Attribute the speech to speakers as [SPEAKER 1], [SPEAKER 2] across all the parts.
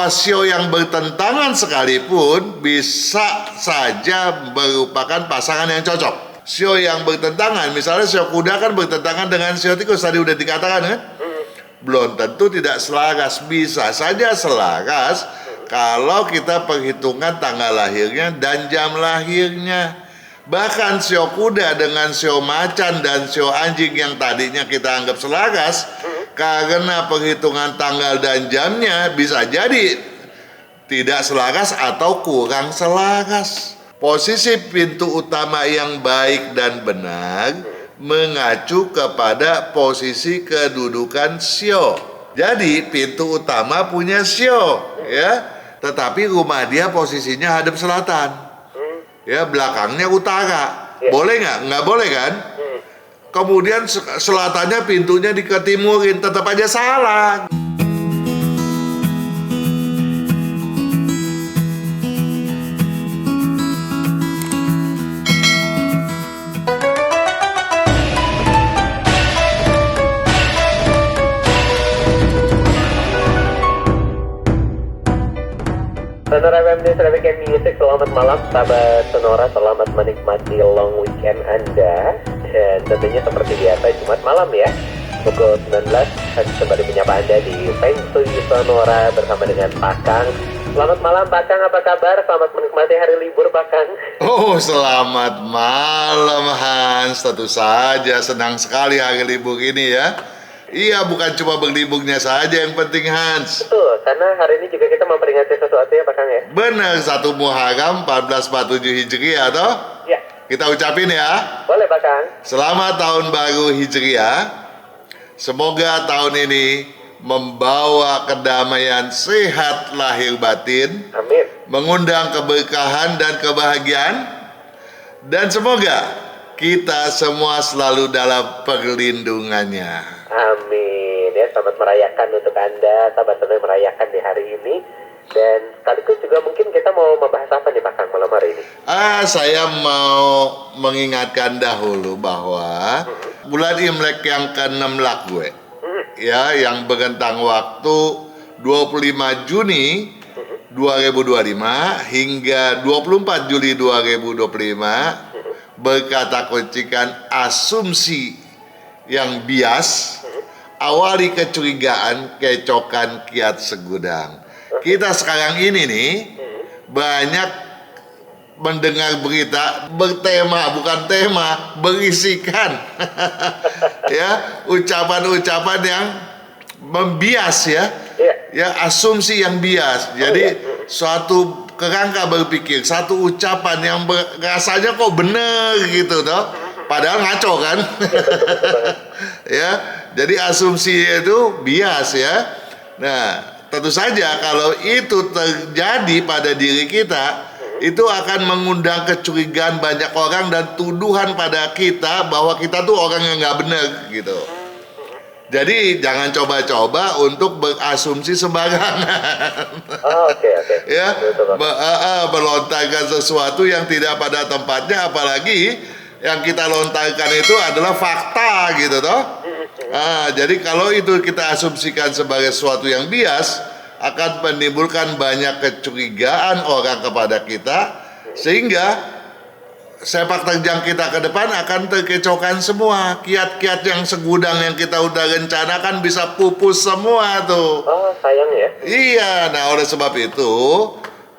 [SPEAKER 1] bahwa sio yang bertentangan sekalipun bisa saja merupakan pasangan yang cocok. Sio yang bertentangan, misalnya sio kuda kan bertentangan dengan sio tikus, tadi udah dikatakan kan? Belum tentu tidak selaras, bisa saja selaras kalau kita perhitungan tanggal lahirnya dan jam lahirnya. Bahkan sio kuda dengan sio macan dan sio anjing yang tadinya kita anggap selaras, karena perhitungan tanggal dan jamnya bisa jadi tidak selaras atau kurang selaras. Posisi pintu utama yang baik dan benar mengacu kepada posisi kedudukan sio. Jadi pintu utama punya sio, ya, tetapi rumah dia posisinya hadap selatan. Ya, belakangnya utara. Boleh nggak? Nggak boleh kan? Kemudian selatannya pintunya diketimurin, tetap aja salah.
[SPEAKER 2] Sonora FM Traffic and Music, selamat malam sahabat Sonora, selamat menikmati long weekend Anda. Dan tentunya seperti biasa Jumat malam ya, pukul 19 kami kembali menyapa Anda di Feng Shui Sonora bersama dengan Pak Kang. Selamat malam Pak Kang, apa kabar? Selamat menikmati hari libur Pak Kang.
[SPEAKER 1] Oh, selamat malam Hans. Tentu saja senang sekali hari libur ini ya. Iya, bukan cuma berliburnya saja yang penting Hans.
[SPEAKER 2] Betul, karena hari ini juga kita memperingati sesuatu ya Pak Kang ya.
[SPEAKER 1] Benar, 1 Muharram 1447 Hijriah toh?
[SPEAKER 2] Ya.
[SPEAKER 1] Kita ucapin ya.
[SPEAKER 2] Boleh Pak Kang.
[SPEAKER 1] Selamat tahun baru Hijriah. Semoga tahun ini membawa kedamaian, sehat lahir batin,
[SPEAKER 2] Amin.
[SPEAKER 1] mengundang keberkahan dan kebahagiaan, dan semoga kita semua selalu dalam perlindungannya.
[SPEAKER 2] Amin ya, selamat merayakan untuk Anda, sahabat Sonora merayakan di hari ini. Dan sekaligus juga mungkin kita mau membahas apa nih Pak Kang malam hari ini?
[SPEAKER 1] Saya mau mengingatkan dahulu bahwa bulan Imlek yang ke-6 Lakwe, ya, yang berentang waktu 25 Juni 2025 hingga 24 Juli 2025 berkata kuncikan asumsi yang bias, awali kecurigaan, kecokan kiat segudang. Kita sekarang ini nih banyak mendengar berita bertema, bukan tema, berisikan ya, ucapan-ucapan yang membias ya, ya, asumsi yang bias. Jadi suatu kerangka berpikir, satu ucapan yang rasanya kok bener gitu toh, padahal ngaco kan. Ya, jadi asumsi itu bias ya. Nah, tentu saja kalau itu terjadi pada diri kita, itu akan mengundang kecurigaan banyak orang dan tuduhan pada kita bahwa kita tuh orang yang nggak benar gitu. Jadi jangan coba-coba untuk berasumsi sembarangan.
[SPEAKER 2] Oke.
[SPEAKER 1] Ya, melontarkan sesuatu yang tidak pada tempatnya, apalagi yang kita lontarkan itu adalah fakta gitu toh. Jadi kalau itu kita asumsikan sebagai sesuatu yang bias, akan menimbulkan banyak kecurigaan orang kepada kita, sehingga sepak terjang kita ke depan akan terkecokan semua. Kiat-kiat yang segudang yang kita udah rencanakan bisa pupus semua tuh.
[SPEAKER 2] Oh, sayang ya.
[SPEAKER 1] Iya, nah oleh sebab itu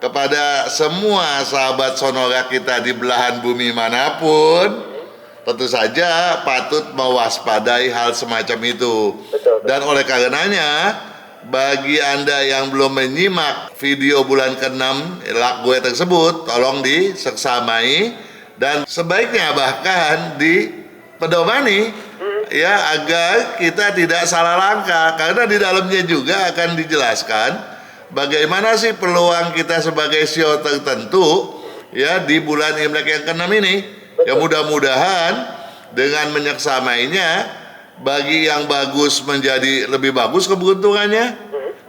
[SPEAKER 1] kepada semua sahabat Sonora kita di belahan bumi manapun, tentu saja patut mewaspadai hal semacam itu.
[SPEAKER 2] Betul.
[SPEAKER 1] Dan oleh karenanya, bagi Anda yang belum menyimak video bulan ke-6 Lakwe tersebut, tolong diseksamai dan sebaiknya bahkan dipedomani ya, agar kita tidak salah langkah, karena di dalamnya juga akan dijelaskan bagaimana sih peluang kita sebagai sio tertentu ya di bulan Imlek yang ke-6 ini. Ya, mudah-mudahan dengan menyeksamainya, bagi yang bagus menjadi lebih bagus keberuntungannya,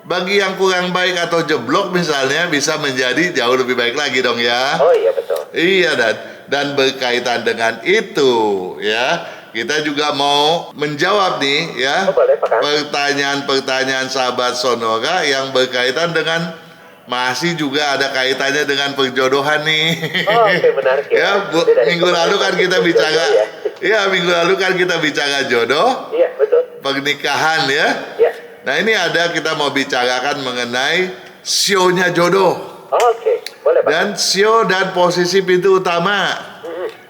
[SPEAKER 1] bagi yang kurang baik atau jeblok misalnya bisa menjadi jauh lebih baik lagi dong ya.
[SPEAKER 2] Oh iya betul.
[SPEAKER 1] Iya, dan berkaitan dengan itu ya, kita juga mau menjawab nih ya,
[SPEAKER 2] boleh, Pak Kang.
[SPEAKER 1] pertanyaan-pertanyaan sahabat Sonora yang berkaitan dengan masih juga ada kaitannya dengan perjodohan nih.
[SPEAKER 2] Oh, oke, menarik ya.
[SPEAKER 1] Ya, minggu lalu kan kita bicara, minggu lalu kan kita bicara jodoh,
[SPEAKER 2] Iya, betul.
[SPEAKER 1] pernikahan ya.
[SPEAKER 2] Iya.
[SPEAKER 1] Nah ini kita mau bicarakan mengenai sionya jodoh.
[SPEAKER 2] Oh, oke, boleh Pak.
[SPEAKER 1] Dan sio dan posisi pintu utama.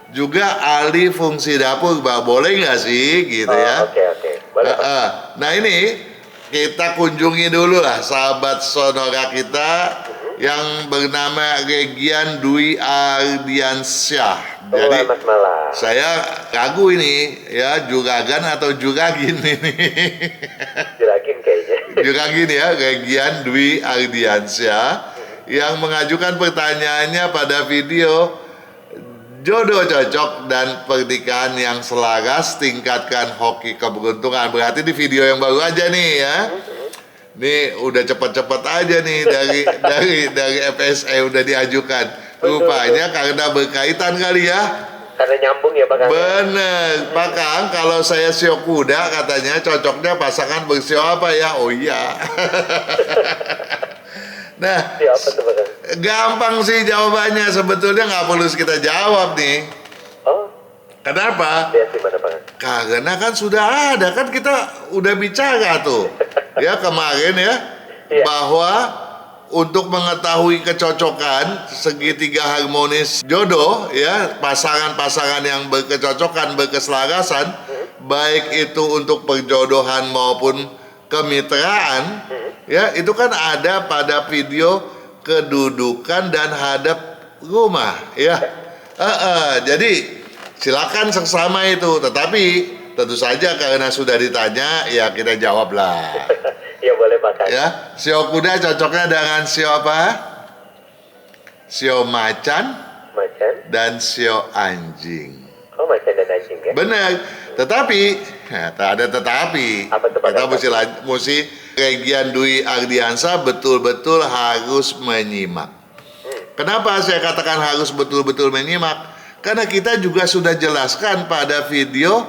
[SPEAKER 1] Juga alih fungsi dapur, Pak. Boleh nggak sih gitu ya?
[SPEAKER 2] Oke, boleh Pak.
[SPEAKER 1] Nah ini kita kunjungi dulu lah sahabat sonora kita yang bernama Regian Dwi Ardiansyah. Jadi
[SPEAKER 2] Mas Malam.
[SPEAKER 1] saya ragu ini ya juragan atau juragin ini.
[SPEAKER 2] Jurakin kayaknya.
[SPEAKER 1] Juragin ya, Regian Dwi Ardiansyah yang mengajukan pertanyaannya pada video jodoh cocok dan pernikahan yang selaras, tingkatkan hoki keberuntungan. Berarti di video yang baru aja nih ya. Nih udah cepet-cepet aja nih dari FSA udah diajukan. Rupanya karena berkaitan kali ya.
[SPEAKER 2] Karena nyambung ya Pak Kang.
[SPEAKER 1] Bener, Pak Kang, kalau saya sio kuda katanya cocoknya pasangan bersio apa ya? Oh iya. Nah,
[SPEAKER 2] Siapa tuh Pak Kang?
[SPEAKER 1] gampang sih jawabannya, sebetulnya nggak perlu kita jawab nih.
[SPEAKER 2] Oh,
[SPEAKER 1] Kenapa?
[SPEAKER 2] lihat di mana Pak Kang?
[SPEAKER 1] Karena kan sudah ada, kan kita udah bicara tuh ya kemarin ya,
[SPEAKER 2] Iya.
[SPEAKER 1] bahwa untuk mengetahui kecocokan segitiga harmonis jodoh ya, pasangan-pasangan yang berkecocokan, berkeselarasan, baik itu untuk perjodohan maupun kemitraan ya, itu kan ada pada video kedudukan dan hadap rumah ya. Jadi silakan seksama itu, tetapi tentu saja karena sudah ditanya ya kita jawab lah.
[SPEAKER 2] Ya boleh Pak Kang.
[SPEAKER 1] Ya, sio kuda cocoknya dengan sio apa? Sio macan
[SPEAKER 2] Macan.
[SPEAKER 1] dan sio anjing.
[SPEAKER 2] Oh, macan dan anjing ya.
[SPEAKER 1] Benar. Tetapi, tak ada tetapi.
[SPEAKER 2] Apa tuh, Pak?
[SPEAKER 1] Kita mesti Regian Dwi Ardiansyah betul-betul harus menyimak. Kenapa saya katakan harus betul-betul menyimak? Karena kita juga sudah jelaskan pada video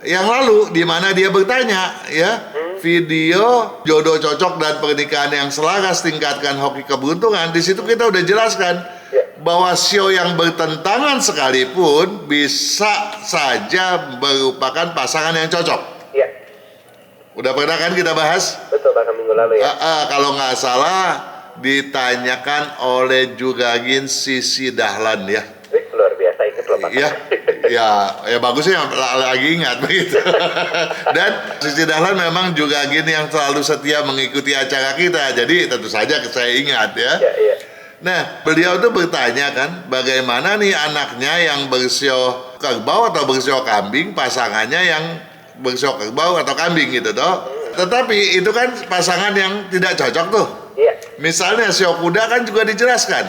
[SPEAKER 1] yang lalu di mana dia bertanya ya, video jodoh cocok dan pernikahan yang selaras, tingkatkan hoki keberuntungan. Di situ kita udah jelaskan bahwa sio yang bertentangan sekalipun bisa saja merupakan pasangan yang cocok.
[SPEAKER 2] Iya.
[SPEAKER 1] Udah pernah kan kita bahas?
[SPEAKER 2] Betul Pak Kang, minggu lalu ya.
[SPEAKER 1] Kalau nggak salah ditanyakan oleh Juragin Sisi Dahlan ya.
[SPEAKER 2] Wih, luar biasa ingat loh Pak Kang.
[SPEAKER 1] Ya bagusnya lagi ingat begitu. Dan Sisi Dahlan memang Juragin yang selalu setia mengikuti acara kita. Jadi tentu saja saya ingat ya.
[SPEAKER 2] Iya.
[SPEAKER 1] Nah, beliau tuh bertanya kan, bagaimana nih anaknya yang bersio kerbau atau bersio kambing, pasangannya yang bersio kerbau atau kambing gitu toh. Tetapi itu kan pasangan yang tidak cocok tuh.
[SPEAKER 2] Iya.
[SPEAKER 1] Misalnya sio kuda kan juga dijelaskan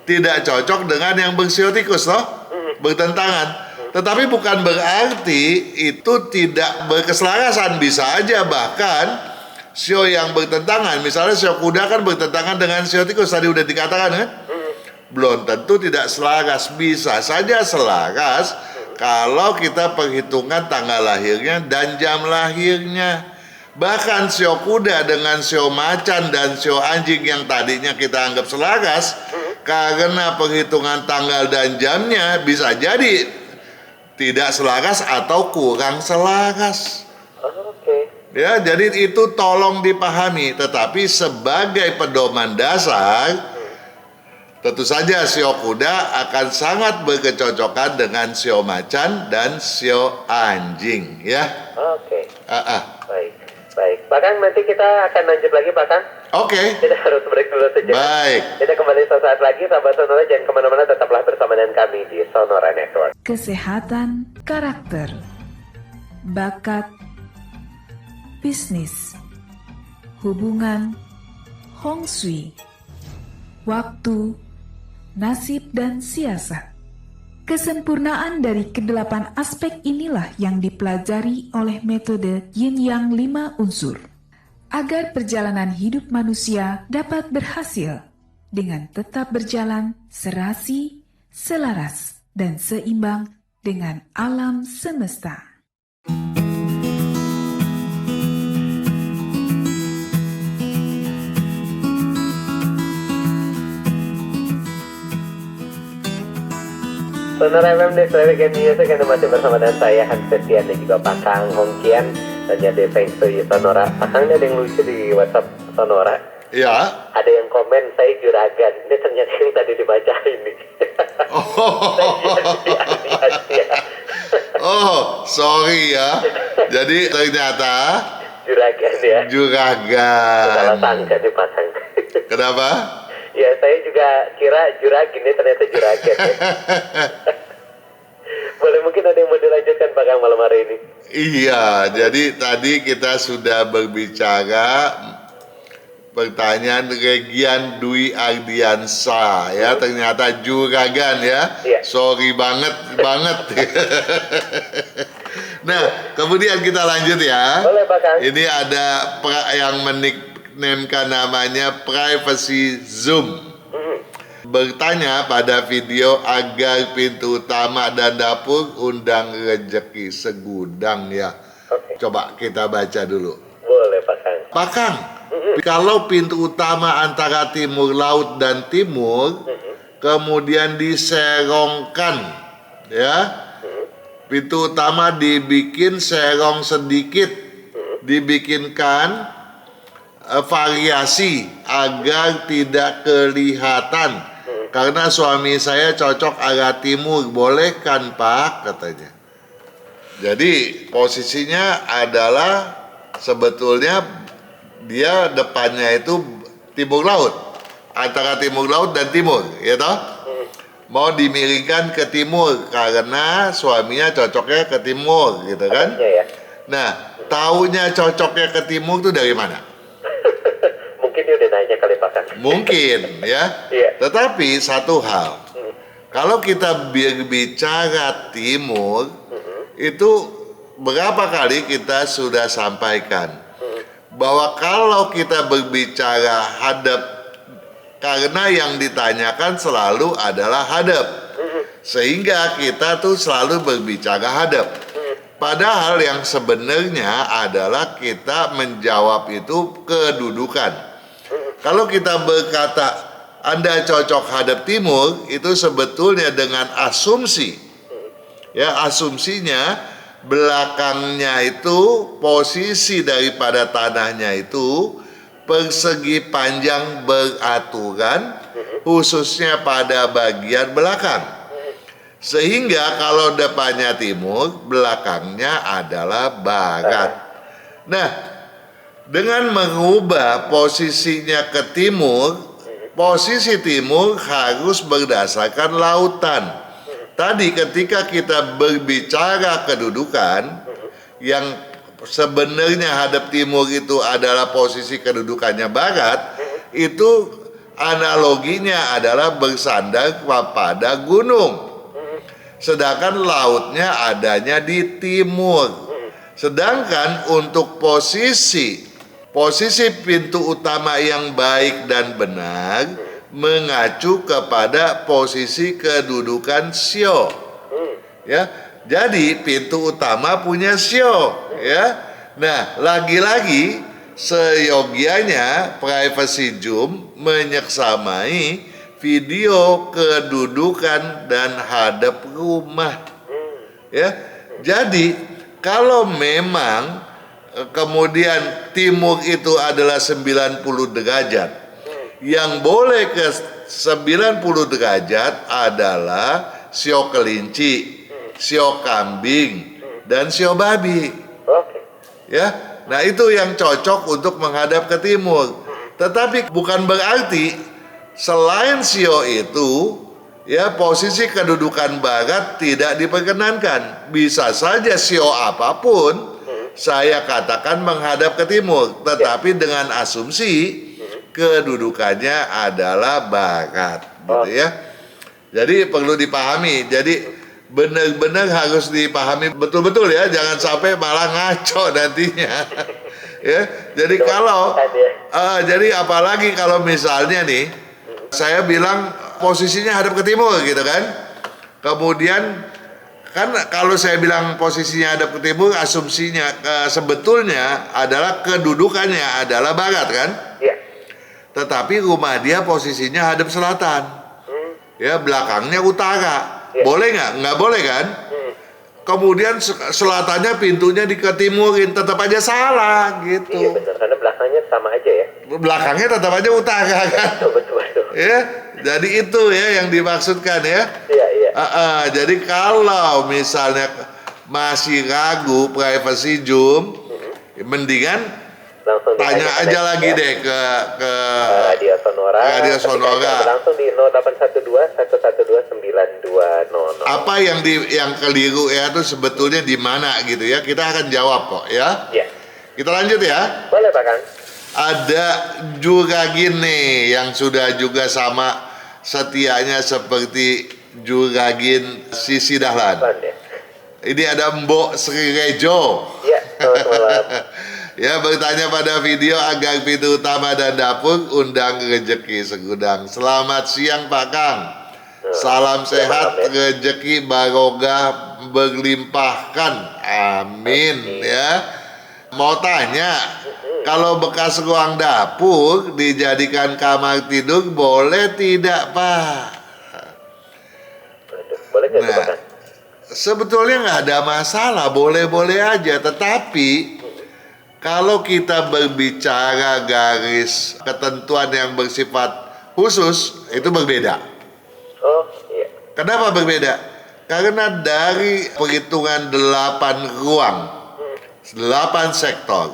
[SPEAKER 1] tidak cocok dengan yang bersio tikus toh, bertentangan. Tetapi bukan berarti itu tidak berkeselarasan, bisa aja bahkan sio yang bertentangan, misalnya sio kuda kan bertentangan dengan sio tikus tadi udah dikatakan kan, belum tentu tidak selaras, bisa saja selaras kalau kita perhitungan tanggal lahirnya dan jam lahirnya. Bahkan sio kuda dengan sio macan dan sio anjing yang tadinya kita anggap selaras, karena perhitungan tanggal dan jamnya bisa jadi tidak selaras atau kurang selaras.
[SPEAKER 2] Oke.
[SPEAKER 1] Ya, jadi itu tolong dipahami. Tetapi sebagai pedoman dasar, tentu saja sio kuda akan sangat berkecocokan dengan sio macan dan sio anjing, ya.
[SPEAKER 2] Oke. Baik. Pak Kang, nanti kita akan lanjut lagi Pak Kang.
[SPEAKER 1] Oke.
[SPEAKER 2] Kita harus break dulu sejenak.
[SPEAKER 1] Baik.
[SPEAKER 2] Kita kembali sesaat lagi, sahabat Sonora. Jangan kemana-mana, tetaplah bersama dengan kami di Sonora Network.
[SPEAKER 3] Kesehatan karakter, bakat, bisnis, hubungan, Hong Shui, waktu, nasib, dan siasat. Kesempurnaan dari kedelapan aspek inilah yang dipelajari oleh metode Yin Yang 5 unsur, agar perjalanan hidup manusia dapat berhasil dengan tetap berjalan serasi, selaras, dan seimbang dengan alam semesta.
[SPEAKER 2] Sonora FM di Traffic and Music, Anda masih bersama dengan saya Hans Setian dan juga Pak Kang Hongkian. Tanya di Feng Shui Sonora. Pak Kang, ada yang lucu di WhatsApp Sonora.
[SPEAKER 1] Ya.
[SPEAKER 2] Ada yang komen, saya juragan. Ini ternyata yang tadi dibaca ini.
[SPEAKER 1] Oh, sorry ya. Jadi ternyata
[SPEAKER 2] Juragan ya.
[SPEAKER 1] juragan.
[SPEAKER 2] Salah sangka nih Pak Kang.
[SPEAKER 1] Kenapa?
[SPEAKER 2] Ya, saya juga kira juragan, ini ternyata juragan ya. Boleh mungkin ada yang mau dilanjutkan Pak Kang malam hari ini?
[SPEAKER 1] Iya, jadi tadi kita sudah berbicara pertanyaan Regian Dwi Ardiansa ya, ternyata juragan ya.
[SPEAKER 2] Iya.
[SPEAKER 1] Sorry banget. Nah, kemudian kita lanjut ya.
[SPEAKER 2] Boleh Pak Kang.
[SPEAKER 1] Ini ada yang menikmamkan namanya Privacy Zoom. Bertanya pada video agar pintu utama dan dapur undang rezeki segudang ya.
[SPEAKER 2] Oke.
[SPEAKER 1] Coba kita baca dulu.
[SPEAKER 2] Boleh Pak Kang.
[SPEAKER 1] Pak Kang, kalau pintu utama antara timur laut dan timur kemudian diserongkan ya. Pintu utama dibikin serong sedikit, dibikinkan variasi agar tidak kelihatan. Karena suami saya cocok arah timur, boleh kan Pak? Katanya. Jadi posisinya adalah sebetulnya dia depannya itu timur laut, antara timur laut dan timur, ya toh? Mau dimiringkan ke timur karena suaminya cocoknya ke timur, gitu kan?
[SPEAKER 2] Iya ya.
[SPEAKER 1] Nah, taunya cocoknya ke timur itu dari mana?
[SPEAKER 2] Mungkin dia udah nanya kali Pak Kang.
[SPEAKER 1] Mungkin ya.
[SPEAKER 2] Iya.
[SPEAKER 1] Tetapi satu hal, kalau kita berbicara timur, itu berapa kali kita sudah sampaikan bahwa kalau kita berbicara hadap, karena yang ditanyakan selalu adalah hadap, sehingga kita tuh selalu berbicara hadap. Padahal yang sebenarnya adalah kita menjawab itu kedudukan. Kalau kita berkata Anda cocok hadap timur, itu sebetulnya dengan asumsi. Ya, asumsinya belakangnya itu posisi daripada tanahnya itu persegi panjang beraturan, khususnya pada bagian belakang. Sehingga kalau depannya timur, belakangnya adalah barat. Nah, dengan mengubah posisinya ke timur, posisi timur harus berdasarkan lautan. Tadi ketika kita berbicara kedudukan, yang sebenarnya hadap timur itu adalah posisi kedudukannya barat, itu analoginya adalah bersandar pada gunung. Sedangkan lautnya adanya di timur. Sedangkan untuk posisi pintu utama yang baik dan benar mengacu kepada posisi kedudukan sio. Ya. Jadi pintu utama punya sio, ya. Nah, lagi-lagi seyogianya Privacy Zoom menyeksamai video kedudukan dan hadap rumah. Ya. Jadi kalau memang kemudian timur itu adalah 90 derajat, yang boleh ke 90 derajat adalah sio kelinci, sio kambing, dan sio babi.
[SPEAKER 2] Oke.
[SPEAKER 1] Ya, nah itu yang cocok untuk menghadap ke timur. Tetapi bukan berarti selain sio itu, ya, posisi kedudukan barat tidak diperkenankan. Bisa saja sio apapun saya katakan menghadap ke timur, tetapi dengan asumsi kedudukannya adalah barat, gitu ya. Jadi perlu dipahami. Jadi benar-benar harus dipahami betul-betul ya, jangan sampai malah ngaco nantinya. Ya, jadi kalau jadi apalagi kalau misalnya nih saya bilang posisinya hadap ke timur gitu kan. Kemudian kan kalau saya bilang posisinya hadap ke timur, asumsinya sebetulnya adalah kedudukannya adalah barat kan?
[SPEAKER 2] Iya.
[SPEAKER 1] Tetapi rumah dia posisinya hadap selatan. Ya, belakangnya utara.
[SPEAKER 2] Iya.
[SPEAKER 1] Boleh nggak? Nggak boleh kan? Kemudian selatannya pintunya diketimurin, tetap aja salah
[SPEAKER 2] Iya
[SPEAKER 1] gitu.
[SPEAKER 2] benar, karena belakangnya sama aja ya.
[SPEAKER 1] Belakangnya tetap aja utara kan?
[SPEAKER 2] Betul.
[SPEAKER 1] Ya, jadi itu ya yang dimaksudkan ya.
[SPEAKER 2] Iya.
[SPEAKER 1] Jadi kalau misalnya masih ragu privacy Zoom, mendingan
[SPEAKER 2] Langsung
[SPEAKER 1] tanya aja
[SPEAKER 2] connect
[SPEAKER 1] lagi
[SPEAKER 2] ya.
[SPEAKER 1] deh ke
[SPEAKER 2] Radio Sonora.
[SPEAKER 1] Radio
[SPEAKER 2] Ketika
[SPEAKER 1] Sonora.
[SPEAKER 2] itu langsung di 0812-112-9200.
[SPEAKER 1] Apa yang keliru ya itu sebetulnya di mana gitu ya. Kita akan jawab kok ya.
[SPEAKER 2] Iya.
[SPEAKER 1] Kita lanjut ya.
[SPEAKER 2] Boleh Pak Kang?
[SPEAKER 1] Ada Juragin nih yang sudah juga sama setianya seperti Juragin Sisi Dahlan.
[SPEAKER 2] Pelan ya.
[SPEAKER 1] Ini ada Mbok Sri Rejo.
[SPEAKER 2] Iya, selamat malam.
[SPEAKER 1] Ya, bertanya pada video agar pintu utama dan dapur undang rezeki segudang. Selamat siang Pak Kang. Salam sehat, rezeki barokah berlimpahkan. Amin ya. Mau tanya, kalau bekas ruang dapur dijadikan kamar tidur boleh tidak Pak?
[SPEAKER 2] Boleh nggak tuh Pak
[SPEAKER 1] Nah,
[SPEAKER 2] Kang?
[SPEAKER 1] sebetulnya nggak ada masalah, boleh-boleh aja. Tetapi kalau kita berbicara garis ketentuan yang bersifat khusus, itu berbeda.
[SPEAKER 2] Oh iya.
[SPEAKER 1] Kenapa berbeda? Karena dari perhitungan 8 ruang, 8 sektor,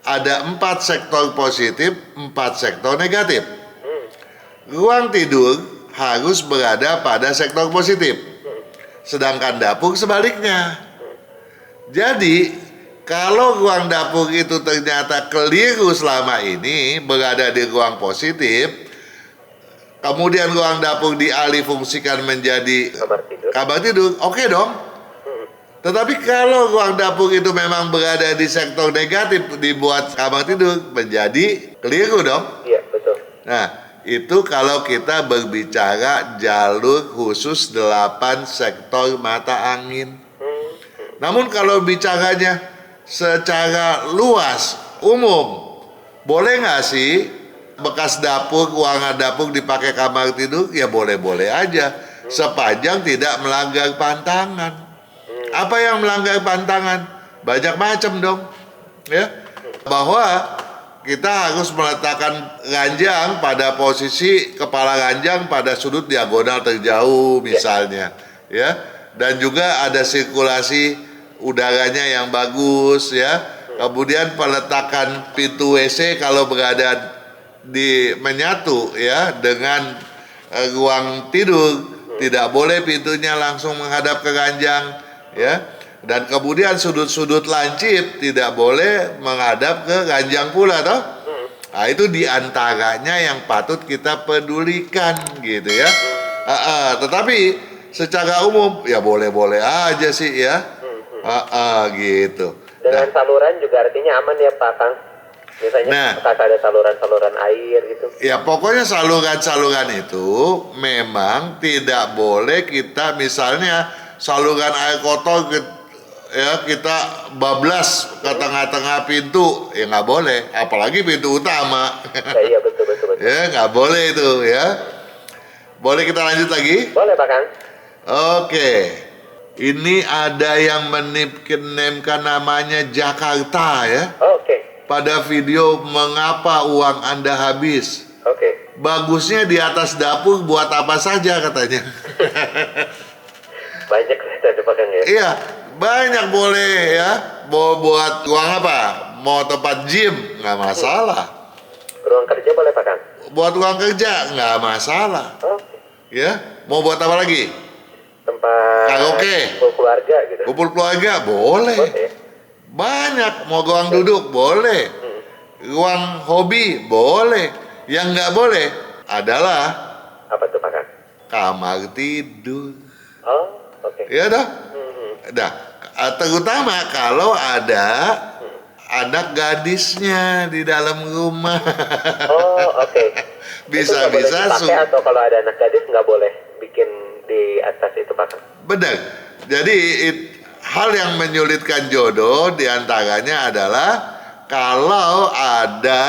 [SPEAKER 1] ada 4 sektor positif, 4 sektor negatif. Ruang tidur harus berada pada sektor positif, sedangkan dapur sebaliknya. Jadi, kalau ruang dapur itu ternyata keliru selama ini berada di ruang positif, kemudian ruang dapur dialih fungsikan menjadi
[SPEAKER 2] Kamar tidur.
[SPEAKER 1] oke dong. Tetapi kalau ruang dapur itu memang berada di sektor negatif, dibuat kamar tidur, menjadi keliru dong.
[SPEAKER 2] Iya, betul.
[SPEAKER 1] Nah, itu kalau kita berbicara jalur khusus 8 sektor mata angin. Namun kalau bicaranya secara luas, umum, boleh nggak sih bekas dapur, ruangan dapur dipakai kamar tidur? Ya boleh-boleh aja, sepanjang tidak melanggar pantangan. Apa yang melanggar pantangan? Banyak macam dong, ya. Bahwa kita harus meletakkan ranjang pada posisi kepala ranjang pada sudut diagonal terjauh misalnya, ya. Dan juga ada sirkulasi udaranya yang bagus, ya. Kemudian peletakan pintu WC kalau berada di menyatu ya dengan ruang tidur, tidak boleh pintunya langsung menghadap ke ranjang, ya. Dan kemudian sudut-sudut lancip tidak boleh menghadap ke ranjang pula toh. Nah, itu diantaranya yang patut kita pedulikan gitu ya. Tetapi secara umum ya boleh-boleh aja sih ya. Gitu.
[SPEAKER 2] Dengan saluran juga artinya aman ya Pak Kang? Misalnya bekas ada saluran-saluran air gitu.
[SPEAKER 1] Ya pokoknya saluran-saluran itu memang tidak boleh kita misalnya saluran air kotor ya kita bablas ke tengah-tengah pintu, ya nggak boleh, apalagi pintu utama.
[SPEAKER 2] Iya betul.
[SPEAKER 1] Ya nggak boleh itu ya. Boleh kita lanjut lagi?
[SPEAKER 2] Boleh Pak Kang.
[SPEAKER 1] Oke, ini ada yang menimkan namanya Jakarta ya.
[SPEAKER 2] Oke.
[SPEAKER 1] Pada video mengapa uang Anda habis?
[SPEAKER 2] Oke.
[SPEAKER 1] Bagusnya di atas dapur buat apa saja katanya.
[SPEAKER 2] Banyak ternyata Pak Kang ya.
[SPEAKER 1] Iya, banyak boleh ya. Mau buat uang apa? Mau tempat gym nggak masalah.
[SPEAKER 2] Ruang kerja boleh Pak Kang?
[SPEAKER 1] Buat uang kerja nggak masalah.
[SPEAKER 2] Oke.
[SPEAKER 1] Ya, mau buat apa lagi?
[SPEAKER 2] Tempat
[SPEAKER 1] Karaoke.
[SPEAKER 2] kumpul keluarga gitu.
[SPEAKER 1] Kumpul keluarga boleh.
[SPEAKER 2] Boleh.
[SPEAKER 1] Banyak. Mau ruang duduk boleh. Ruang hobi boleh. Yang nggak boleh adalah
[SPEAKER 2] Apa tuh Pak Kang?
[SPEAKER 1] kamar tidur.
[SPEAKER 2] Oh, oke.
[SPEAKER 1] Ya dah. Nah, terutama kalau ada anak gadisnya di dalam rumah.
[SPEAKER 2] Oh, oke.
[SPEAKER 1] Bisa-bisa
[SPEAKER 2] Itu nggak boleh dipakai atau kalau ada anak gadis nggak boleh bikin di atas itu Pak Kang?
[SPEAKER 1] benar. Jadi hal yang menyulitkan jodoh diantaranya adalah kalau ada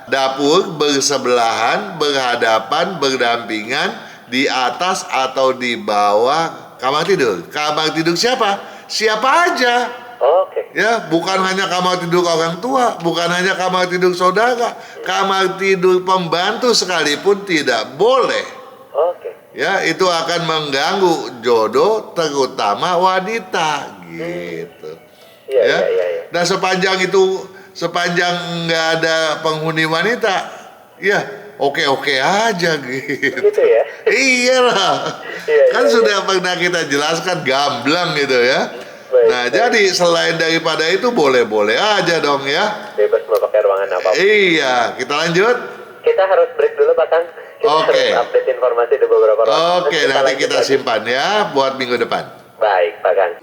[SPEAKER 1] dapur bersebelahan, berhadapan, berdampingan di atas atau di bawah kamar tidur. Kamar tidur siapa? Siapa aja.
[SPEAKER 2] Oke.
[SPEAKER 1] Ya, bukan hanya kamar tidur orang tua, bukan hanya kamar tidur saudara, kamar tidur pembantu sekalipun tidak boleh.
[SPEAKER 2] Oke.
[SPEAKER 1] Ya, itu akan mengganggu jodoh terutama wanita gitu.
[SPEAKER 2] Iya,
[SPEAKER 1] Ya.
[SPEAKER 2] iya.
[SPEAKER 1] Nah, sepanjang nggak ada penghuni wanita, ya oke-oke aja gitu.
[SPEAKER 2] Gitu ya.
[SPEAKER 1] Iyalah.
[SPEAKER 2] Iya,
[SPEAKER 1] Kan
[SPEAKER 2] iya,
[SPEAKER 1] sudah pernah kita jelaskan gamblang gitu ya.
[SPEAKER 2] Baik,
[SPEAKER 1] Nah, jadi selain daripada itu boleh-boleh aja dong ya.
[SPEAKER 2] Bebas mau pakai ruangan apapun.
[SPEAKER 1] Iya, kita lanjut.
[SPEAKER 2] Kita harus break dulu Pak Kang. Kita
[SPEAKER 1] Oke.
[SPEAKER 2] harus update informasi di beberapa ruangan.
[SPEAKER 1] Oke, nanti
[SPEAKER 2] lanjut
[SPEAKER 1] kita
[SPEAKER 2] lagi.
[SPEAKER 1] simpan ya buat minggu depan.
[SPEAKER 2] Baik Pak Kang.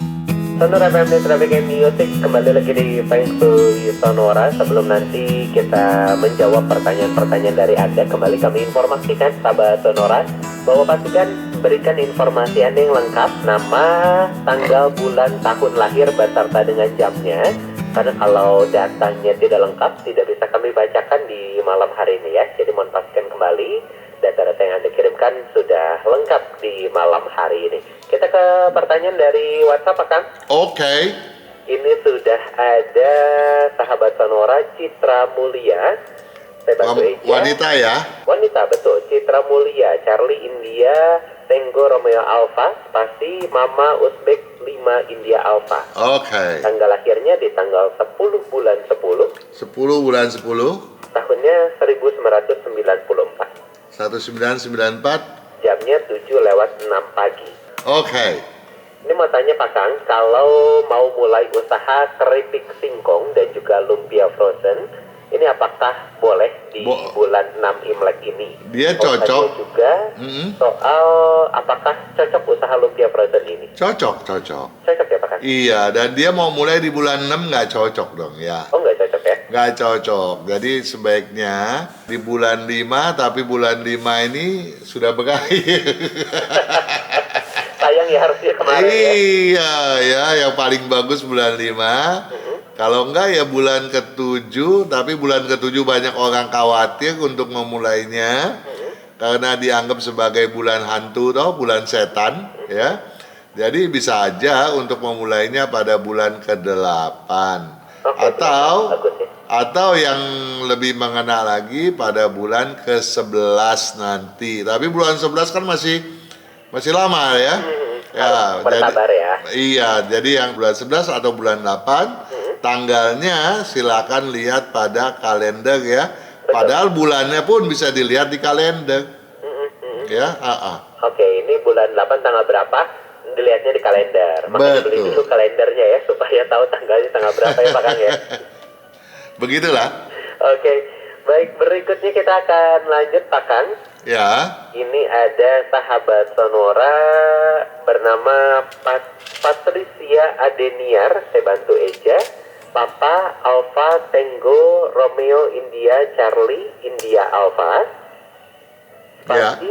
[SPEAKER 2] Sonora FM Traffic and Music kembali lagi di Feng Shui Sonora. Sebelum nanti kita menjawab pertanyaan-pertanyaan dari Anda, kembali kami informasikan sahabat Sonora bahwa pastikan berikan informasi Anda yang lengkap, nama, tanggal, bulan, tahun lahir beserta dengan jamnya. Karena kalau datanya tidak lengkap, tidak bisa kami bacakan di malam hari ini ya. Jadi mohon pastikan kembali data-data yang Anda kirimkan sudah lengkap di malam hari ini. Kita ke pertanyaan dari WhatsApp, Pak Kang.
[SPEAKER 1] Oke.
[SPEAKER 2] Ini sudah ada sahabat Sonora Citra Mulia. Saya bantu Eja.
[SPEAKER 1] Wanita ya.
[SPEAKER 2] Wanita, betul. Citra Mulia, Charlie India, Tango Romeo Alpha, spasi Mama Uzbek 5 India Alpha.
[SPEAKER 1] Oke.
[SPEAKER 2] Tanggal lahirnya di tanggal 10 bulan 10,
[SPEAKER 1] 10 bulan 10
[SPEAKER 2] tahunnya 1994.
[SPEAKER 1] 1994.
[SPEAKER 2] Jamnya 7:06 pagi.
[SPEAKER 1] Oke.
[SPEAKER 2] Ini mau tanya Pak Kang, kalau mau mulai usaha keripik singkong dan juga lumpia frozen, ini apakah boleh di bulan 6 Imlek ini?
[SPEAKER 1] Dia
[SPEAKER 2] Mau tanya
[SPEAKER 1] cocok.
[SPEAKER 2] juga
[SPEAKER 1] Mm-mm.
[SPEAKER 2] soal apakah cocok usaha lumpia frozen ini?
[SPEAKER 1] Cocok.
[SPEAKER 2] Cocok ya Pak Kang?
[SPEAKER 1] Iya, dan dia mau mulai di bulan 6 nggak cocok dong ya.
[SPEAKER 2] Oh nggak cocok ya?
[SPEAKER 1] Nggak cocok. Jadi sebaiknya di bulan 5, tapi bulan 5 ini sudah berakhir.
[SPEAKER 2] Sayang ya harusnya kemarin ya.
[SPEAKER 1] Iya, ya yang paling bagus bulan 5. Kalau enggak ya bulan ke-7, tapi bulan ke-7 banyak orang khawatir untuk memulainya. Karena dianggap sebagai bulan hantu toh, bulan setan, ya. Jadi bisa aja untuk memulainya pada bulan ke-8.
[SPEAKER 2] Oke, bagus ya.
[SPEAKER 1] Atau yang lebih mengena lagi pada bulan ke-11 nanti. Tapi bulan 11 kan masih lama ya. Ya,
[SPEAKER 2] Bersabar ya.
[SPEAKER 1] Iya, jadi yang bulan 11 atau bulan 8, tanggalnya silakan lihat pada kalender ya. Padahal bulannya pun bisa dilihat di kalender. Ya,
[SPEAKER 2] Oke, ini bulan 8 tanggal berapa? Dilihatnya di kalender. Makanya beli
[SPEAKER 1] Betul.
[SPEAKER 2] dulu kalendernya ya, supaya tahu tanggalnya tanggal berapa ya Pak Kang ya.
[SPEAKER 1] Begitulah.
[SPEAKER 2] Oke, baik, berikutnya kita akan lanjut Pak Kang.
[SPEAKER 1] Ya.
[SPEAKER 2] Ini ada sahabat Sonora bernama Patricia Adeniar, saya bantu Eja. Papa Alpha Tango Romeo India Charlie India Alpha. Spasi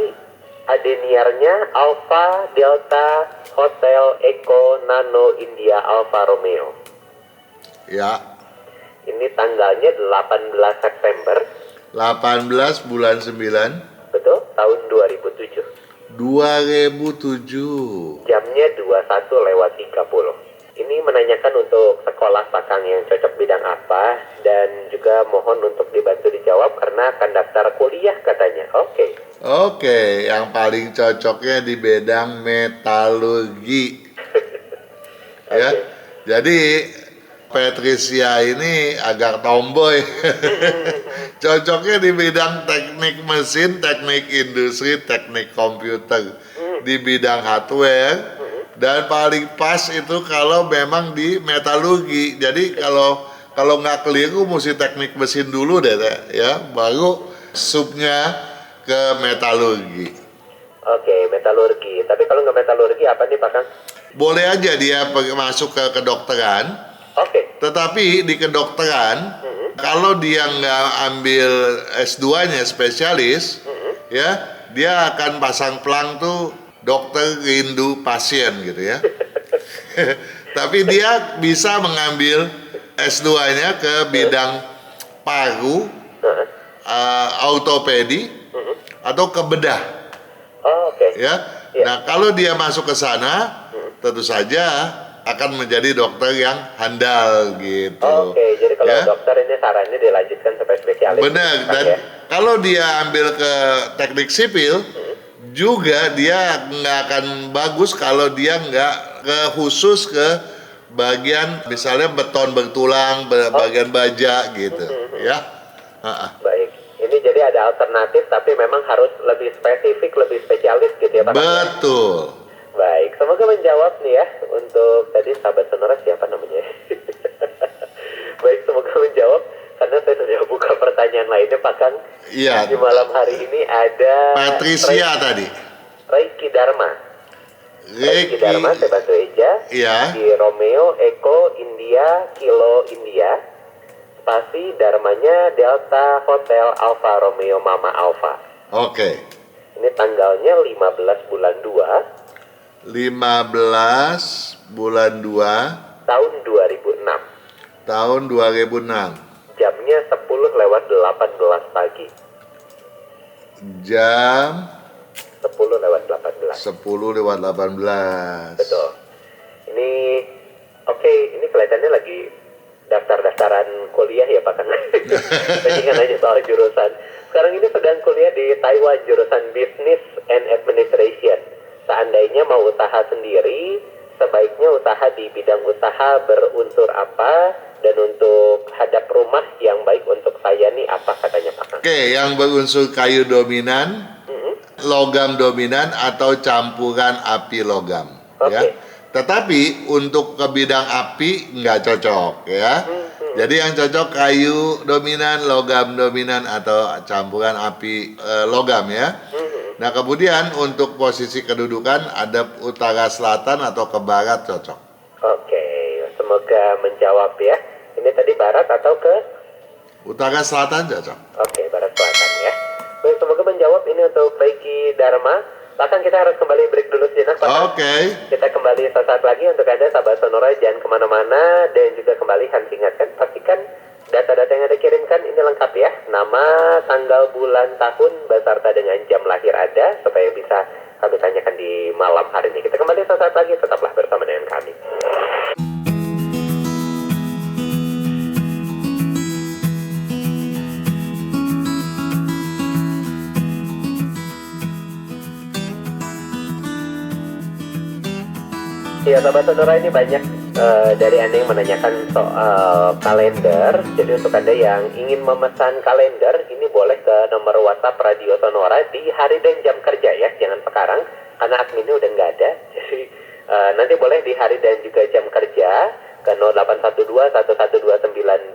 [SPEAKER 2] Adeniarnya Alpha Delta Hotel Echo Nano India Alpha Romeo.
[SPEAKER 1] Ya.
[SPEAKER 2] Ini tanggalnya 18 September.
[SPEAKER 1] 18 bulan 9
[SPEAKER 2] Betul, tahun 2007.
[SPEAKER 1] 2007.
[SPEAKER 2] Jamnya 21:30. Ini menanyakan untuk sekolah Pak Kang yang cocok bidang apa, dan juga mohon untuk dibantu dijawab karena akan daftar kuliah katanya. Oke.
[SPEAKER 1] Oke, yang paling cocoknya di bidang metalurgi. Ya. Jadi Patricia ini agak tomboy. Cocoknya di bidang teknik mesin, teknik industri, teknik komputer, di bidang hardware, dan paling pas itu kalau memang di metalurgi. Jadi kalau nggak keliru mesti teknik mesin dulu deh, ya, baru subnya ke metalurgi.
[SPEAKER 2] Oke, metalurgi. Tapi kalau nggak metalurgi apa nih Pak Kang?
[SPEAKER 1] Boleh aja dia masuk ke kedokteran.
[SPEAKER 2] Oke.
[SPEAKER 1] Tetapi di kedokteran, kalau dia nggak ambil S2-nya spesialis, ya, dia akan pasang pelang tuh dokter rindu pasien gitu ya. Tapi dia bisa mengambil S2-nya ke bidang paru, ortopedi, atau ke bedah.
[SPEAKER 2] Oh, oke.
[SPEAKER 1] Ya.
[SPEAKER 2] Iya.
[SPEAKER 1] Nah, kalau dia masuk ke sana, tentu saja akan menjadi dokter yang handal gitu.
[SPEAKER 2] Oke, jadi kalau
[SPEAKER 1] Ya.
[SPEAKER 2] dokter ini sarannya dilanjutkan sampai spesialis.
[SPEAKER 1] Benar,
[SPEAKER 2] kan
[SPEAKER 1] dan
[SPEAKER 2] ya?
[SPEAKER 1] kalau dia ambil ke teknik sipil, juga dia nggak akan bagus kalau dia nggak ke khusus ke bagian misalnya beton bertulang, bagian baja gitu, ya. Ha-ha.
[SPEAKER 2] Baik. Ini jadi ada alternatif tapi memang harus lebih spesifik, lebih spesialis gitu ya Pak?
[SPEAKER 1] Betul.
[SPEAKER 2] Baik, semoga menjawab nih ya untuk tadi sahabat Sonora siapa namanya? Baik, semoga menjawab karena saya sudah buka pertanyaan lainnya Pak Kang.
[SPEAKER 1] Iya.
[SPEAKER 2] Di malam hari ini ada
[SPEAKER 1] Patricia tadi.
[SPEAKER 2] Reiki Dharma. Reiki
[SPEAKER 1] Reiki.
[SPEAKER 2] Dharma, saya bantu Eja.
[SPEAKER 1] Iya.
[SPEAKER 2] Di Romeo Eko India Kilo India. Spasi Dharmanya Delta Hotel Alfa Romeo Mama Alfa.
[SPEAKER 1] Oke.
[SPEAKER 2] Ini tanggalnya 15 bulan 2
[SPEAKER 1] 15 bulan 2
[SPEAKER 2] tahun 2006.
[SPEAKER 1] tahun 2006.
[SPEAKER 2] Jamnya 10:18 pagi.
[SPEAKER 1] Jam
[SPEAKER 2] 10:18.
[SPEAKER 1] 10:18.
[SPEAKER 2] Betul. Ini oke, ini kelihatannya lagi daftar-daftaran kuliah ya Pak Kang. Tadi kan aja soal jurusan. Sekarang ini sedang kuliah di Taiwan jurusan Business and Administration. Seandainya mau usaha sendiri, sebaiknya usaha di bidang usaha berunsur apa, dan untuk hadap rumah yang baik untuk saya nih apa katanya Pak Kang?
[SPEAKER 1] Oke, yang berunsur kayu dominan, logam dominan atau campuran api logam, ya.
[SPEAKER 2] Oke.
[SPEAKER 1] Tetapi untuk ke bidang api nggak cocok, ya. Jadi yang cocok kayu dominan, logam dominan atau campuran api logam, ya. Nah, kemudian untuk posisi kedudukan ada utara selatan atau ke barat cocok.
[SPEAKER 2] Oke, semoga menjawab ya. Ini tadi barat atau ke?
[SPEAKER 1] Utara selatan cocok.
[SPEAKER 2] Oke, barat selatan ya. Baik, semoga menjawab ini untuk Reiki Dharma. Bahkan kita harus kembali break dulu sejenak Pak.
[SPEAKER 1] Oke.
[SPEAKER 2] Kita kembali sesaat lagi untuk Anda sahabat Sonora, jangan kemana-mana, dan juga kembali Hansi ingatkan, pastikan data-data yang Anda kirimkan ini lengkap ya. Nama, tanggal, bulan, tahun, beserta dengan jam lahir Anda, supaya bisa kami tanyakan di malam hari ini. Kita kembali sesaat lagi, tetaplah bersama dengan kami. Ya sahabat Sonora, ini banyak dari Anda yang menanyakan soal kalender. Jadi untuk Anda yang ingin memesan kalender, ini boleh ke nomor WhatsApp Radio Sonora di hari dan jam kerja ya, jangan sekarang karena adminnya udah nggak ada. Jadi nanti boleh di hari dan juga jam kerja ke 0812-112-9200.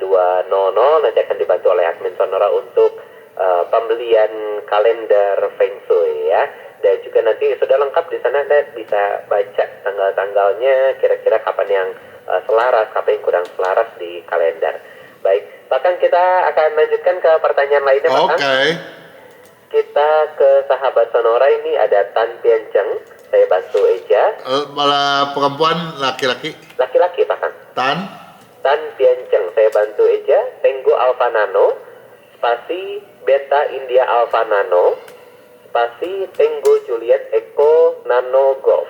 [SPEAKER 2] Nanti akan dibantu oleh admin Sonora untuk pembelian kalender Feng Shui ya. Dan juga nanti sudah lengkap di sana, Anda bisa baca tanggal-tanggalnya, kira-kira kapan yang selaras, kapan yang kurang selaras di kalender. Baik, bahkan kita akan lanjutkan ke pertanyaan lainnya, Pak.
[SPEAKER 1] Oke.
[SPEAKER 2] Kita ke sahabat Sonora, ini ada Tan Pian Cheng, saya bantu Eja.
[SPEAKER 1] Malah perempuan, laki-laki.
[SPEAKER 2] Laki-laki, Pak Kang.
[SPEAKER 1] Tan
[SPEAKER 2] Pian Cheng, saya bantu Eja. Tango Alpha Nano, spasi Beta India Alpha Nano, spasi Tango Juliet Echo Nano Golf.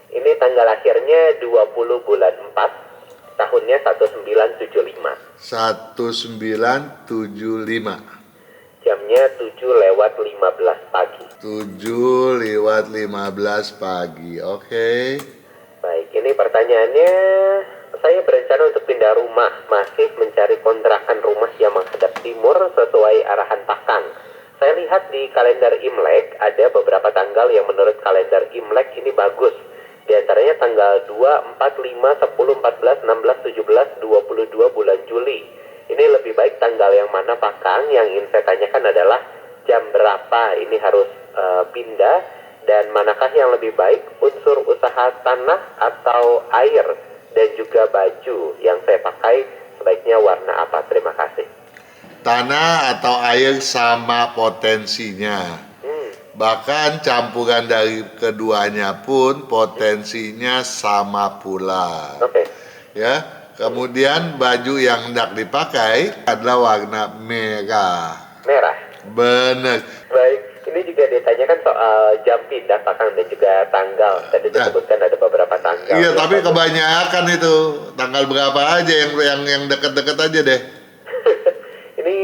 [SPEAKER 2] Ini tanggal akhirnya 20 bulan 4, tahunnya 1975.
[SPEAKER 1] 1975.
[SPEAKER 2] Jamnya 7:15 pagi.
[SPEAKER 1] 7:15 pagi. Oke.
[SPEAKER 2] Baik, ini pertanyaannya, saya berencana untuk pindah rumah, masih mencari kontrakan rumah yang menghadap timur sesuai arahan Pak Kang. Saya lihat di kalender Imlek ada beberapa tanggal yang menurut kalender Imlek ini bagus. Di antaranya tanggal 2, 4, 5, 10, 14, 16, 17, 22 bulan Juli. Ini lebih baik tanggal yang mana Pak Kang? Yang ingin saya tanyakan adalah jam berapa ini harus pindah, dan manakah yang lebih baik, unsur usaha tanah atau air, dan juga baju yang saya pakai sebaiknya warna apa? Terima kasih.
[SPEAKER 1] Tanah atau air sama potensinya. Bahkan campuran dari keduanya pun potensinya sama pula.
[SPEAKER 2] Oke.
[SPEAKER 1] Ya. Kemudian baju yang hendak dipakai adalah warna merah.
[SPEAKER 2] Merah.
[SPEAKER 1] Benar.
[SPEAKER 2] Baik, ini Ini juga ditanyakan soal jam pindah Pak Kang dan juga tanggal. Tadi disebutkan ada beberapa tanggal.
[SPEAKER 1] Iya, tapi kebanyakan itu tanggal berapa aja yang dekat-dekat aja deh.
[SPEAKER 2] Ini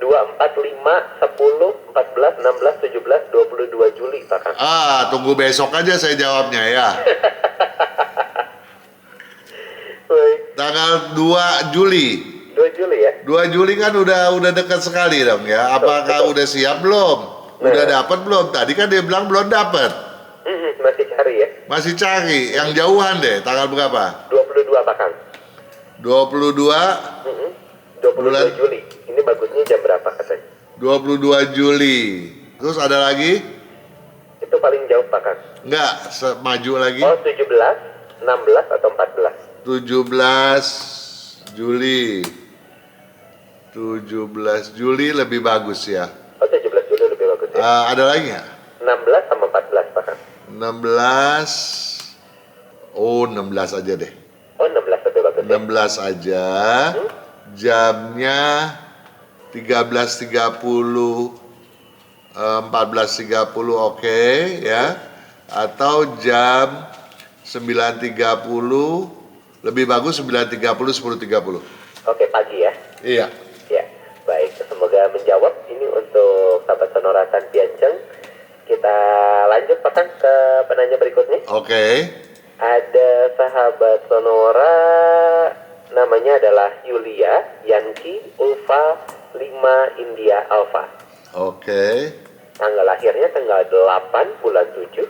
[SPEAKER 2] 2, 4, 5, 10, 14, 16, 17, 22 Juli Pak Kang.
[SPEAKER 1] Tunggu besok aja saya jawabnya ya.
[SPEAKER 2] Baik.
[SPEAKER 1] Tanggal 2 Juli.
[SPEAKER 2] 2 Juli ya?
[SPEAKER 1] 2 Juli kan udah dekat sekali dong ya. Apakah udah siap belum? Udah dapat belum? Tadi kan dia bilang belum dapat.
[SPEAKER 2] Masih cari ya?
[SPEAKER 1] Masih cari. Yang jauhan deh. Tanggal berapa?
[SPEAKER 2] 22 Pak Kang.
[SPEAKER 1] 22
[SPEAKER 2] 22
[SPEAKER 1] Bulan-
[SPEAKER 2] Juli. Ini bagusnya jam berapa katanya?
[SPEAKER 1] 22 Juli. Terus ada lagi?
[SPEAKER 2] Itu paling jauh Pak Kang.
[SPEAKER 1] Enggak, maju lagi.
[SPEAKER 2] Oh 17, 16 atau 14?
[SPEAKER 1] 17 Juli. 17 Juli lebih bagus ya.
[SPEAKER 2] Oh 17 Juli lebih bagus ya?
[SPEAKER 1] Ada lagi nggak?
[SPEAKER 2] 16 sama 14 Pak Kang.
[SPEAKER 1] 16. Oh, 16 aja deh.
[SPEAKER 2] Oh 16 lebih bagus ya?
[SPEAKER 1] 16 aja. Jamnya 13.30, 14.30 oke ya. Atau jam 9.30, lebih bagus 9.30, 10.30.
[SPEAKER 2] Oke pagi ya?
[SPEAKER 1] Iya.
[SPEAKER 2] Ya, baik. Semoga menjawab ini untuk sahabat Sonora San Pianceng. Kita lanjut Pak Kang ke penanya berikutnya.
[SPEAKER 1] Oke.
[SPEAKER 2] Ada sahabat Sonora namanya adalah Yulia Yankee Ulfa 5 India Alpha.
[SPEAKER 1] Oke.
[SPEAKER 2] Tanggal lahirnya tanggal 8 bulan 7.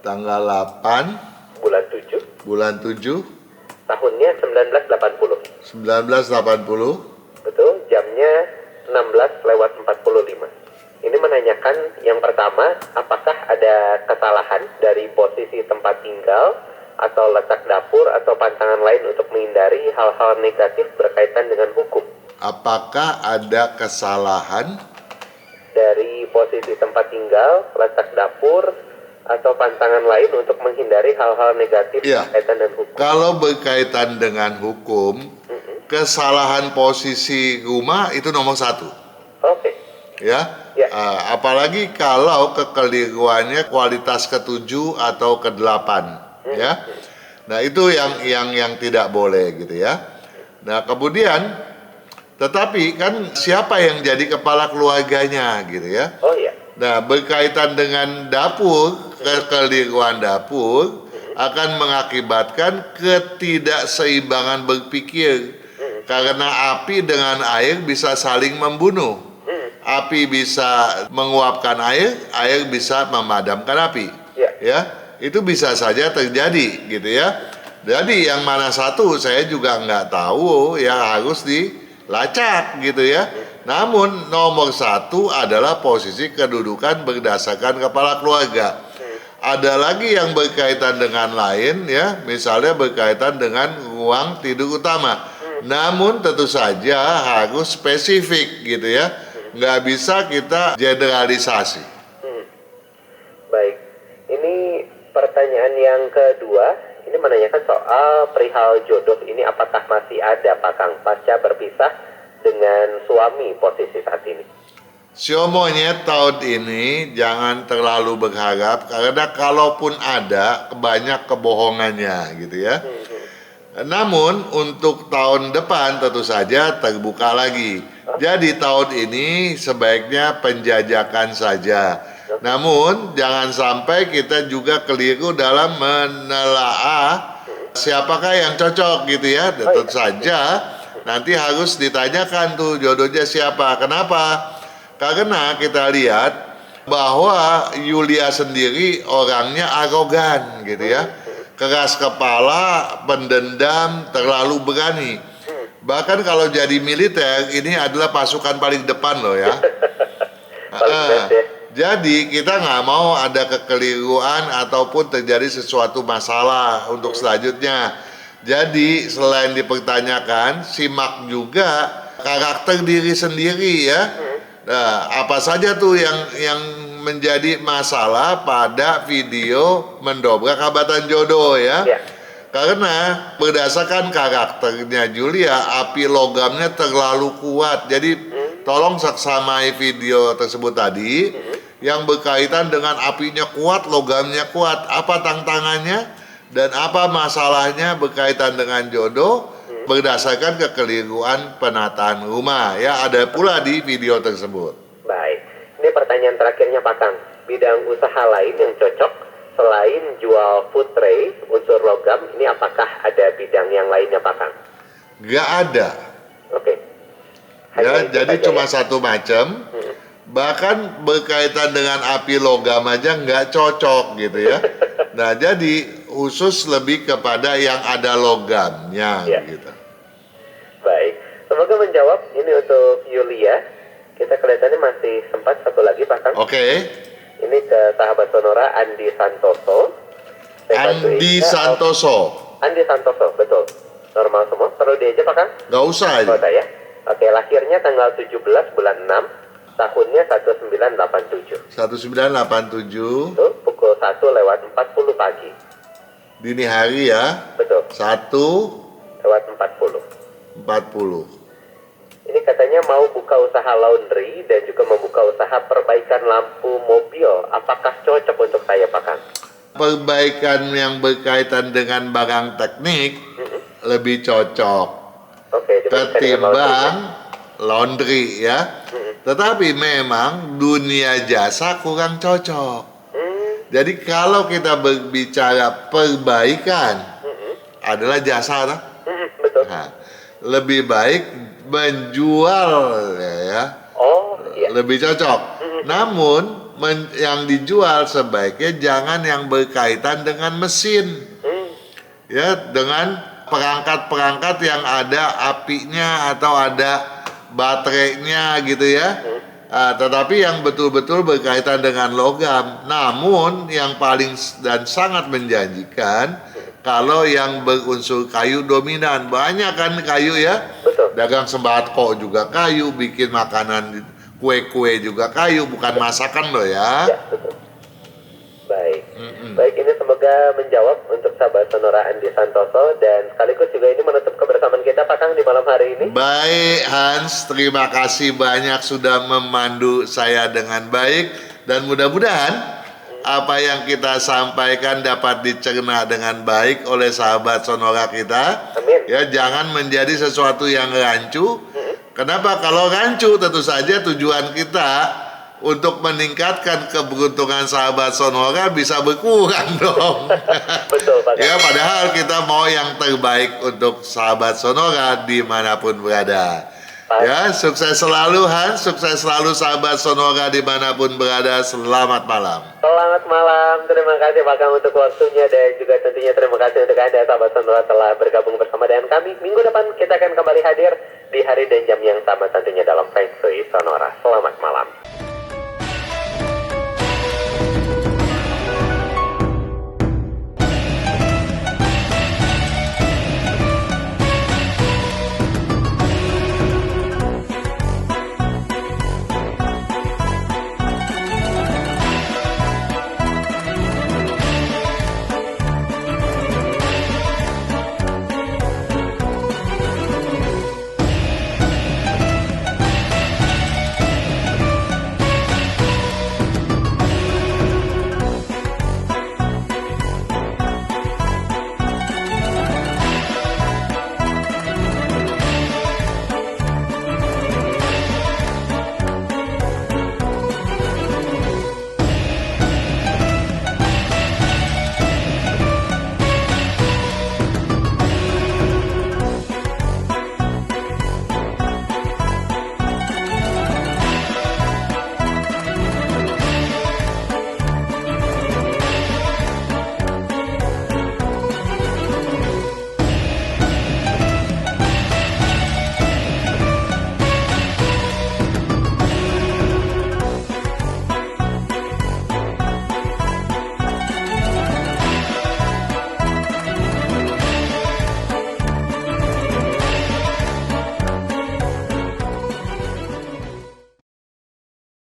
[SPEAKER 1] Tanggal 8
[SPEAKER 2] Bulan 7.
[SPEAKER 1] bulan 7
[SPEAKER 2] Tahunnya 1980.
[SPEAKER 1] 1980.
[SPEAKER 2] Betul, jamnya 16:45. Ini menanyakan yang pertama, apakah ada kesalahan dari posisi tempat tinggal atau letak dapur atau pantangan lain untuk menghindari hal-hal negatif berkaitan dengan hukum?
[SPEAKER 1] Apakah ada kesalahan
[SPEAKER 2] Dari posisi tempat tinggal, letak dapur, atau pantangan lain untuk menghindari hal-hal negatif
[SPEAKER 1] Iya.
[SPEAKER 2] berkaitan dengan hukum?
[SPEAKER 1] kalau berkaitan dengan hukum? Kesalahan posisi rumah itu nomor 1
[SPEAKER 2] Oke,
[SPEAKER 1] ya.
[SPEAKER 2] Ya.
[SPEAKER 1] Apalagi kalau kekeliruannya kualitas ke-7 atau ke-8 ya. Nah itu yang tidak boleh gitu ya. Nah kemudian tetapi kan siapa yang jadi kepala keluarganya gitu ya.
[SPEAKER 2] oh iya,
[SPEAKER 1] Nah berkaitan dengan dapur, kekeliruan dapur akan mengakibatkan ketidakseimbangan berpikir. Karena api dengan air bisa saling membunuh. Api bisa menguapkan air, air bisa memadamkan api.
[SPEAKER 2] Ya.
[SPEAKER 1] Ya, itu bisa saja terjadi gitu ya. Jadi yang mana satu saya juga nggak tahu ya, harus dilacak gitu ya. Namun nomor 1 adalah posisi kedudukan berdasarkan kepala keluarga. Ada lagi yang berkaitan dengan lain ya, misalnya berkaitan dengan ruang tidur utama. Namun tentu saja harus spesifik gitu ya, nggak bisa kita generalisasi.
[SPEAKER 2] baik. Ini pertanyaan yang kedua, ini menanyakan soal perihal jodoh ini apakah masih ada Pak Kang pasca berpisah dengan suami posisi saat ini?
[SPEAKER 1] Sio monyet tahun ini jangan terlalu berharap, karena kalaupun ada banyak kebohongannya gitu ya. Namun untuk tahun depan tentu saja terbuka lagi. Jadi tahun ini sebaiknya penjajakan saja. Namun jangan sampai kita juga keliru dalam menelaah siapakah yang cocok gitu ya. Tentu saja nanti harus ditanyakan tuh jodohnya siapa. Kenapa? Karena kita lihat bahwa Yulia sendiri orangnya arogan gitu ya. Keras kepala, pendendam, terlalu berani. Bahkan kalau jadi militer, ini adalah pasukan paling depan loh ya. Jadi kita nggak mau ada kekeliruan ataupun terjadi sesuatu masalah untuk selanjutnya. Jadi selain dipertanyakan, simak juga karakter diri sendiri ya. Nah, apa saja tuh yang menjadi masalah pada video mendobrak hambatan jodoh ya. Karena berdasarkan karakternya Julia, api logamnya terlalu kuat. Jadi tolong saksamai video tersebut tadi. yang berkaitan dengan apinya kuat, logamnya kuat. Apa tantangannya dan apa masalahnya berkaitan dengan jodoh berdasarkan kekeliruan penataan rumah. Ya, ada pula di video tersebut.
[SPEAKER 2] Baik, ini pertanyaan terakhirnya Pak Kang. Bidang usaha lain yang cocok selain jual food tray, unsur logam, ini apakah ada bidang yang lainnya Pak Kang?
[SPEAKER 1] Gak ada.
[SPEAKER 2] Oke.
[SPEAKER 1] Ya,
[SPEAKER 2] itu
[SPEAKER 1] jadi
[SPEAKER 2] saja
[SPEAKER 1] cuma
[SPEAKER 2] ya?
[SPEAKER 1] satu macam. Bahkan berkaitan dengan api logam aja nggak cocok gitu ya. Nah, jadi khusus lebih kepada yang ada logamnya
[SPEAKER 2] Ya.
[SPEAKER 1] gitu.
[SPEAKER 2] Baik, semoga menjawab. Ini untuk Yulia. Kita kelihatannya masih sempat satu lagi Pak Kang.
[SPEAKER 1] Oke.
[SPEAKER 2] Ini ke sahabat Sonora Andi Santoso.
[SPEAKER 1] Andi Santoso.
[SPEAKER 2] Andi Santoso, betul. Normal semua, perlu di aja Pak Kang?
[SPEAKER 1] Nggak usah
[SPEAKER 2] Oh,
[SPEAKER 1] aja.
[SPEAKER 2] ya. Oke, lahirnya tanggal 17 bulan 6, tahunnya 1987.
[SPEAKER 1] 1987
[SPEAKER 2] Betul, pukul 1:40 pagi.
[SPEAKER 1] dini hari ya.
[SPEAKER 2] Betul,
[SPEAKER 1] 1:40.
[SPEAKER 2] 1:40. Ini katanya mau buka usaha laundry dan juga membuka usaha perbaikan lampu mobil. Apakah cocok untuk saya, Pak Kang?
[SPEAKER 1] Perbaikan yang berkaitan dengan barang teknik lebih cocok
[SPEAKER 2] Oke, dibandingkan dengan
[SPEAKER 1] ketimbang
[SPEAKER 2] laundry.
[SPEAKER 1] laundry ya. Tetapi memang dunia jasa kurang cocok. Jadi kalau kita berbicara perbaikan adalah jasa, nah?
[SPEAKER 2] Betul.
[SPEAKER 1] Nah, lebih baik menjual ya,
[SPEAKER 2] Oh, iya.
[SPEAKER 1] lebih cocok. Namun yang dijual sebaiknya jangan yang berkaitan dengan mesin, ya, dengan perangkat-perangkat yang ada apinya atau ada baterainya gitu ya. Tetapi yang betul-betul berkaitan dengan logam. Namun yang paling dan sangat menjanjikan kalau yang berunsur kayu dominan. Banyak kan kayu ya.
[SPEAKER 2] Betul.
[SPEAKER 1] Dagang sembako juga kayu, bikin makanan kue-kue juga kayu, bukan masakan loh ya.
[SPEAKER 2] Ya, betul. Baik. Baik, ini semoga menjawab untuk sahabat Sonora Andi Santoso dan sekaligus juga ini menutup kebersamaan kita Pak Kang di malam hari ini.
[SPEAKER 1] Baik Hans, terima kasih banyak sudah memandu saya dengan baik dan mudah-mudahan apa yang kita sampaikan dapat dicerna dengan baik oleh sahabat Sonora kita.
[SPEAKER 2] Amin.
[SPEAKER 1] Ya, jangan menjadi sesuatu yang rancu. Kenapa? Kalau rancu tentu saja tujuan kita untuk meningkatkan keberuntungan sahabat Sonora bisa berkurang dong.
[SPEAKER 2] Betul Pak Kang.
[SPEAKER 1] Ya, padahal kita mau yang terbaik untuk sahabat Sonora dimanapun berada. Ya, sukses selalu Hans, sukses selalu sahabat Sonora dimanapun berada. Selamat malam.
[SPEAKER 2] Selamat malam, terima kasih Pak Kang untuk waktunya dan juga tentunya terima kasih untuk Anda sahabat Sonora telah bergabung bersama dengan kami. Minggu depan kita akan kembali hadir di hari dan jam yang sama tentunya dalam Feng Shui Sonora. Selamat malam.